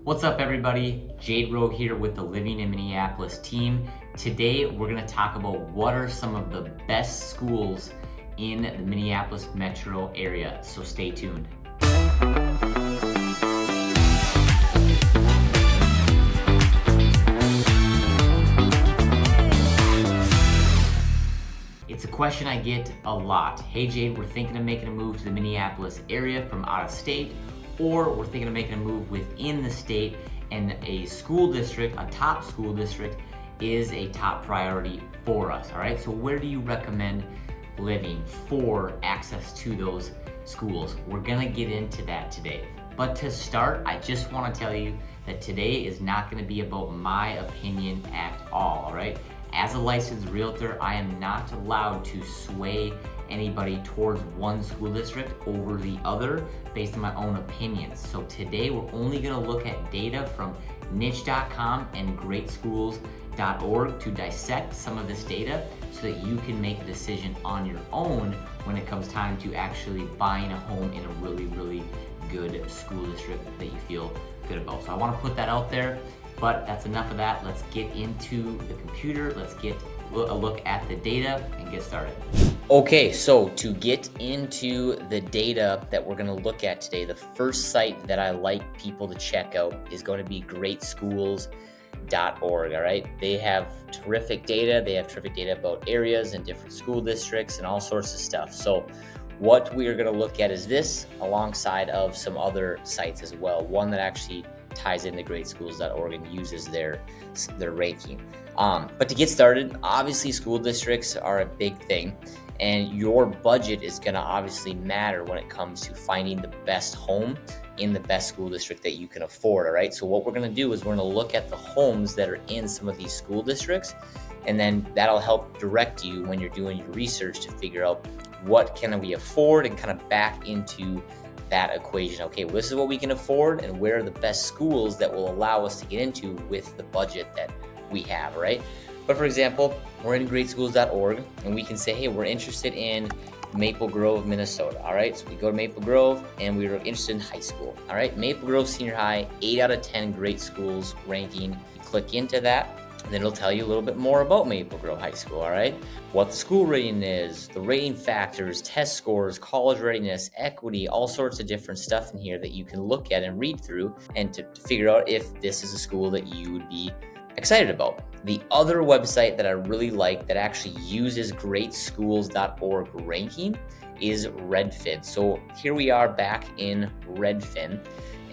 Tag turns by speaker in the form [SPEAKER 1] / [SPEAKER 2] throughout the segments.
[SPEAKER 1] What's up everybody? Rowe here with the Living in Minneapolis team. Today we're going to talk about what are some of the best schools in the Minneapolis metro area, so stay tuned. It's a question I get a lot. Hey Jade, we're thinking of making a move to the Minneapolis area from out of state, or we're thinking of making a move within the state, and a school district, a top school district, is a top priority for us, all right? So where do you recommend living for access to those schools? We're gonna get into that today. But to start, I just wanna tell you that today is not gonna be about my opinion at all right? As a licensed realtor, I am not allowed to sway anybody towards one school district over the other based on my own opinions. So today we're only gonna look at data from niche.com and greatschools.org to dissect some of this data so that you can make a decision on your own when it comes time to actually buying a home in a really good school district that you feel good about. So I wanna put that out there. But that's enough of that. Let's get into the computer. Let's get a look at the data and get started. Okay, so to get into the data that we're gonna look at today, the first site that I like people to check out is going to be greatschools.org, all right? They have terrific data. They have terrific data about areas and different school districts and all sorts of stuff. So what we are gonna look at is this alongside of some other sites as well. One that actually ties into greatschools.org and uses their ranking. But to get started, obviously school districts are a big thing, and your budget is gonna obviously matter when it comes to finding the best home in the best school district that you can afford, all right? So what we're gonna do is we're gonna look at the homes that are in some of these school districts, and then that'll help direct you when you're doing your research to figure out what can we afford and kind of back into that equation. Okay, well, this is what we can afford and where are the best schools that will allow us to get into with the budget that we have, right? But for example, we're in greatschools.org and we can say, hey, we're interested in Maple Grove, Minnesota, all right? So we go to Maple Grove and we were interested in high school, all right? Maple Grove Senior High, 8 out of 10 great schools ranking. You click into that, and then it'll tell you a little bit more about Maple Grove High School, all right? What the school rating is, the rating factors, test scores, college readiness, equity, all sorts of different stuff in here that you can look at and read through and to figure out if this is a school that you would be excited about. The other website that I really like that actually uses greatschools.org ranking is Redfin. So here we are back in Redfin.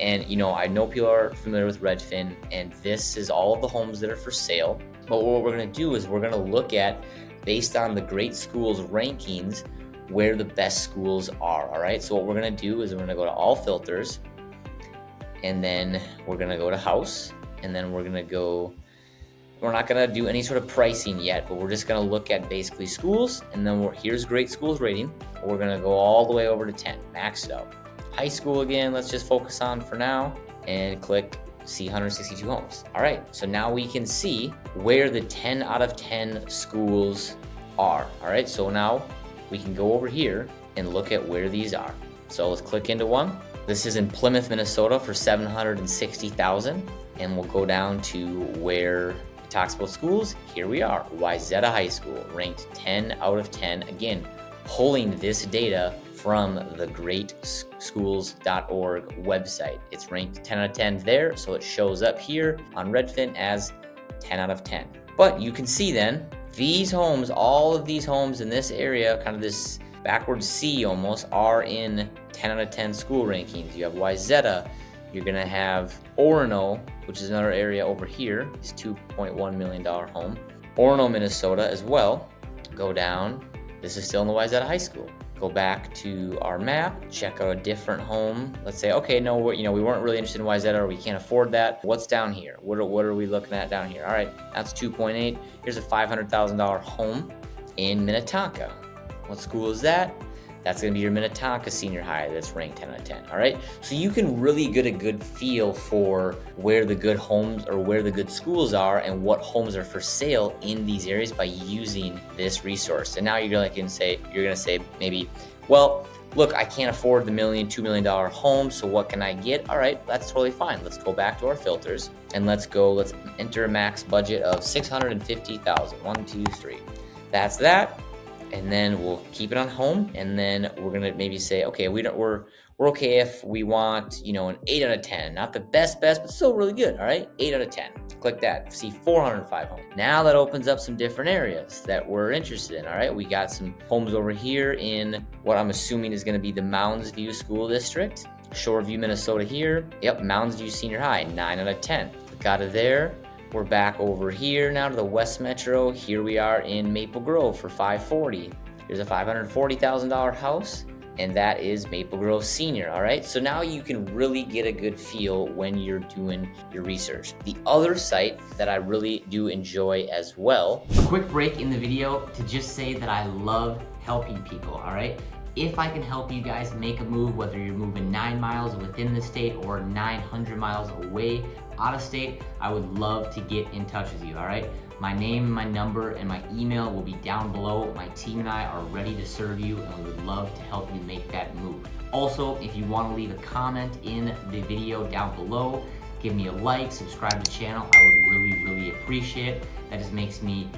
[SPEAKER 1] And I know people are familiar with Redfin, and this is all of the homes that are for sale. But what we're gonna do is we're gonna look at, based on the great schools rankings, where the best schools are, all right? So what we're gonna do is we're gonna go to all filters, and then we're gonna go to house, and then we're not gonna do any sort of pricing yet, but we're just gonna look at basically schools, and then here's great schools rating. We're gonna go all the way over to 10, max it out. High school again, let's just focus on for now and click see 162 homes. All right, so now we can see where the 10 out of 10 schools are. All right, so now we can go over here and look at where these are. So let's click into one. This is in Plymouth, Minnesota for $760,000. And we'll go down to where it talks about schools. Here we are, Wayzata High School, ranked 10 out of 10. Again, pulling this data from the greatschools.org website. It's ranked 10 out of 10 there, so it shows up here on Redfin as 10 out of 10. But you can see then, these homes, all of these homes in this area, kind of this backwards C almost, are in 10 out of 10 school rankings. You have Wayzata, you're gonna have Orono, which is another area over here, it's $2.1 million home. Orono, Minnesota as well. Go down, this is still in the Wayzata High School. Go back to our map, check out a different home. Let's say, okay, no, we weren't really interested in Wayzata, or we can't afford that. What's down here? What are we looking at down here? All right, that's 2.8. Here's a $500,000 home in Minnetonka. What school is that? That's gonna be your Minnetonka Senior High that's ranked 10 out of 10, all right? So you can really get a good feel for where the good homes or where the good schools are and what homes are for sale in these areas by using this resource. And now you're gonna say maybe, well, look, I can't afford the $1 million, $2 million home, so what can I get? All right, that's totally fine. Let's go back to our filters and let's enter a max budget of $650,000. 1, 2, 3. That's that. And then we'll keep it on home, and then we're gonna maybe say, okay, we're okay if we want, an 8 out of 10, not the best, but still really good. All right, 8 out of 10. Click that. See 405 homes. Now that opens up some different areas that we're interested in. All right, we got some homes over here in what I'm assuming is going to be the Mounds View School District, Shoreview, Minnesota. Here, yep, Mounds View Senior High, 9 out of 10. Click out of there. We're back over here now to the West Metro. Here we are in Maple Grove for 540. Here's a $540,000 house, and that is Maple Grove Senior. All right, so now you can really get a good feel when you're doing your research. The other site that I really do enjoy as well. A quick break in the video to just say that I love helping people. All right, if I can help you guys make a move, whether you're moving 9 miles within the state or 900 miles away out of state, I would love to get in touch with you. All right, my name, my number, and my email will be down below. My team and I are ready to serve you, and we would love to help you make that move. Also, if you want to leave a comment in the video down below, give me a like, subscribe to the channel. I would really appreciate it. That just makes me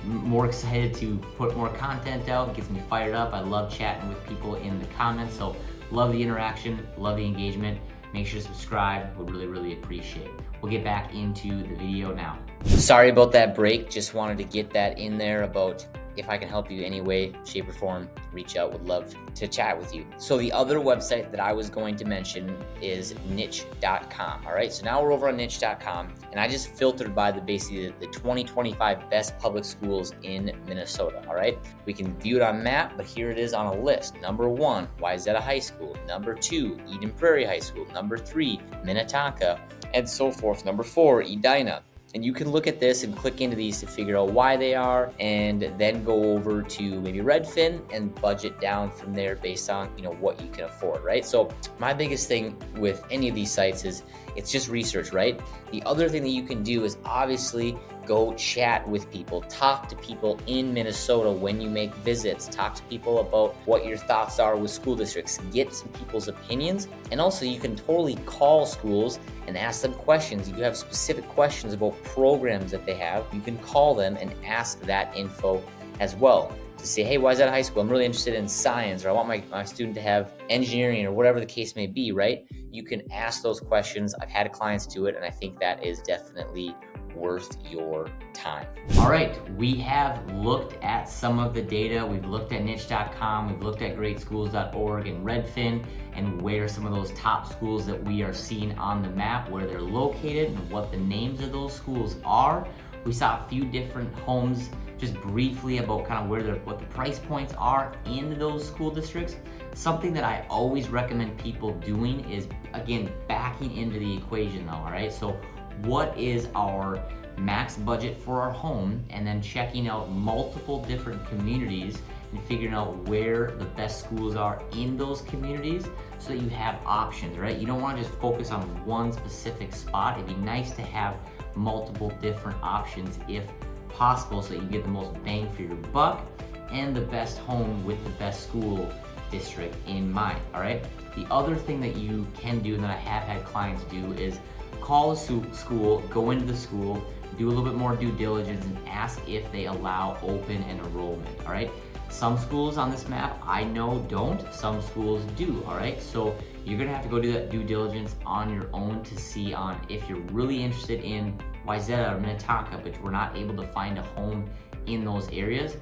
[SPEAKER 1] more excited to put more content out, gets me fired up. I love chatting with people in the comments, so love the interaction, love the engagement. Make sure to subscribe, would really appreciate it. We'll get back into the video now. Sorry about that break, just wanted to get that in there about if I can help you any way, shape, or form, reach out, would love to chat with you. So the other website that I was going to mention is niche.com. All right, so now we're over on niche.com, and I just filtered by basically the 2025 best public schools in Minnesota. All right, we can view it on map, but here it is on a list. Number 1, Wayzata High School. Number 2, Eden Prairie High School. Number 3, Minnetonka, and so forth. Number 4, Edina. And you can look at this and click into these to figure out why they are, and then go over to maybe Redfin and budget down from there based on what you can afford, right? So my biggest thing with any of these sites is it's just research, right? The other thing that you can do is obviously go chat with people, talk to people in Minnesota when you make visits, talk to people about what your thoughts are with school districts, get some people's opinions. And also you can totally call schools and ask them questions. If you have specific questions about programs that they have, you can call them and ask that info as well. To say, hey, Wayzata High School, I'm really interested in science, or I want my student to have engineering, or whatever the case may be, right? You can ask those questions. I've had clients do it, and I think that is definitely worth your time. All right, we have looked at some of the data. We've looked at niche.com, we've looked at greatschools.org and Redfin, and where some of those top schools that we are seeing on the map, where they're located and what the names of those schools are. We saw a few different homes just briefly about kind of what the price points are in those school districts. Something that I always recommend people doing is, again, backing into the equation though, all right? So what is our max budget for our home, and then checking out multiple different communities and figuring out where the best schools are in those communities so that you have options, right? You don't want to just focus on one specific spot. It'd be nice to have multiple different options if possible, so that you get the most bang for your buck and the best home with the best school district in mind. All right, the other thing that you can do, and that I have had clients do, is call a school, go into the school, do a little bit more due diligence, and ask if they allow open enrollment. All right, some schools on this map I know don't, some schools do. All right, so you're gonna have to go do that due diligence on your own to see on if you're really interested in Wayzata or Minnetonka, but we're not able to find a home in those areas.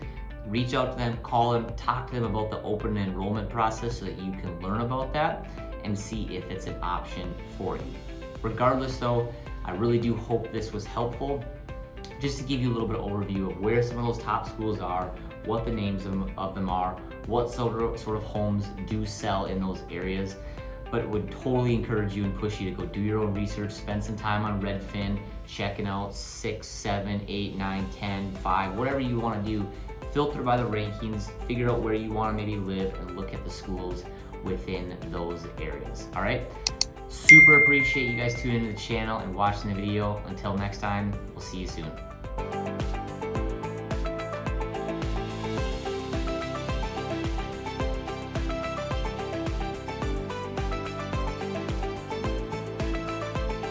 [SPEAKER 1] Reach out to them, call them, talk to them about the open enrollment process so that you can learn about that and see if it's an option for you. Regardless though, I really do hope this was helpful, just to give you a little bit of overview of where some of those top schools are, what the names of them are, what sort of homes do sell in those areas. But it would totally encourage you and push you to go do your own research, spend some time on Redfin, checking out 6, 7, 8, 9, 10, 5, whatever you want to do. Filter by the rankings, figure out where you want to maybe live, and look at the schools within those areas. All right, super appreciate you guys tuning into the channel and watching the video. Until next time, we'll see you soon.